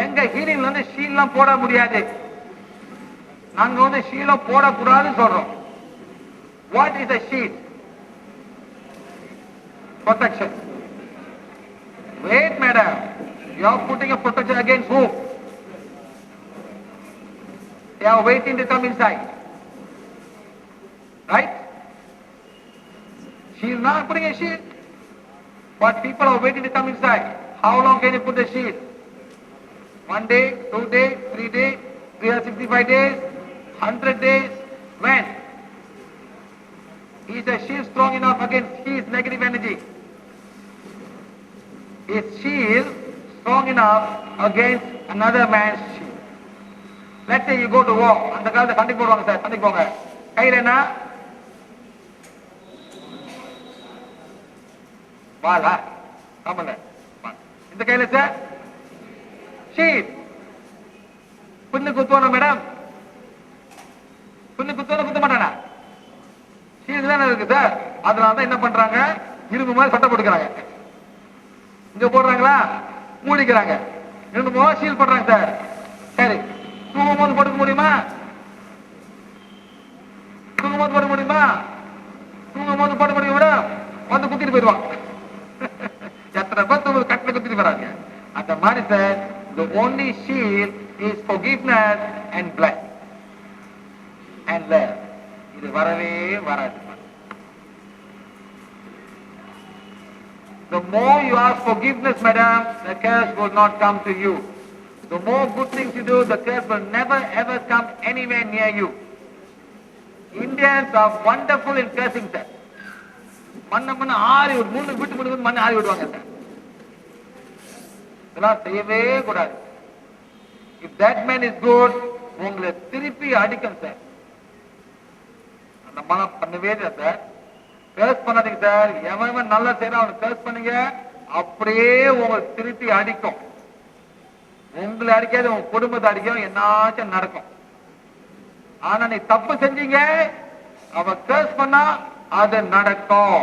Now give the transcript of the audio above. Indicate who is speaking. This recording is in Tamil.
Speaker 1: எங்க ஹீலிங்ல வந்து ஷீல்லாம் போட முடியாது. நாங்க வந்து ஷீலம் போடக்கூடாதுன்னு சொல்றோம். What is a shield? Protection. Wait, madam. You are putting a protection against who? They are waiting to come inside. Right? She is not putting a shield. But people are waiting to come inside. How long can you put the shield? 1 day, 2 days, 3 days, 365 days, 100 days. When? Is the shield strong enough against his negative energy? Is shield strong enough against another man's shield? Let's say you go to war. அந்த காலத்துல சண்டைக்கு போடுவாங்க சார், சண்டைக்கு போங்க. கையில என்ன? வாளா? ஆமால. இந்த கையில சார் ஷீல்ட். புண்ணு குத்துவானா மேடம்? புண்ணு குத்துவானா குத்த மாட்டானா? ஷீல்ட் தானே இருக்கு சார். அதனாலதான் என்ன பண்றாங்க? இரும்பு மாதிரி சட்டை போட்டுக்கிறாங்க. இங்க போடுறாங்களா? மூடிக்கிறாங்க. ரெண்டு ஷீல்ட் பண்றாங்க சார். சரி, தூங்கும் போது போட்டுக்க முடியுமா? தூங்கும் போது போட முடியுமா? தூங்கும் போது போட முடியும் மேடம்? வந்து குத்திட்டு போயிடுவாங்க. எத்தனை பேர் தூங்க கட்டில குத்திட்டு போறாங்க. அந்த மாதிரி sir, the only shield is forgiveness and blood and love. இது வரவே வராது. The more you ask forgiveness, madam, the curse will not come to you. The more good things you do, the curse will never ever come anywhere near you. Indians are wonderful in cursing, sir. மண்ண ஆறி ஒரு 3 வீட்டு முடிவு மண்ணை ஆறி விடுவாங்க சார். இதெல்லாம் செய்யவே கூடாது. If that man is good, உங்களை திருப்பி அடிக்கும் சார். அந்த மனம் பண்ணவே இல்லை சார். கேர்ஸ் பண்ணாதீங்க சார். எவன் நல்லா செய்யறான் அவனை கேர்ஸ் பண்ணுங்க. அப்படியே உங்களை திருப்பி அடிக்கும். உங்களை அடிக்காது, உங்க குடும்பத்தை அடிக்கும், என்னாச்சும் நடக்கும். ஆனா நீ தப்பு செஞ்சீங்க, அவ கேர்ஸ் பண்ணா அது நடக்கும்.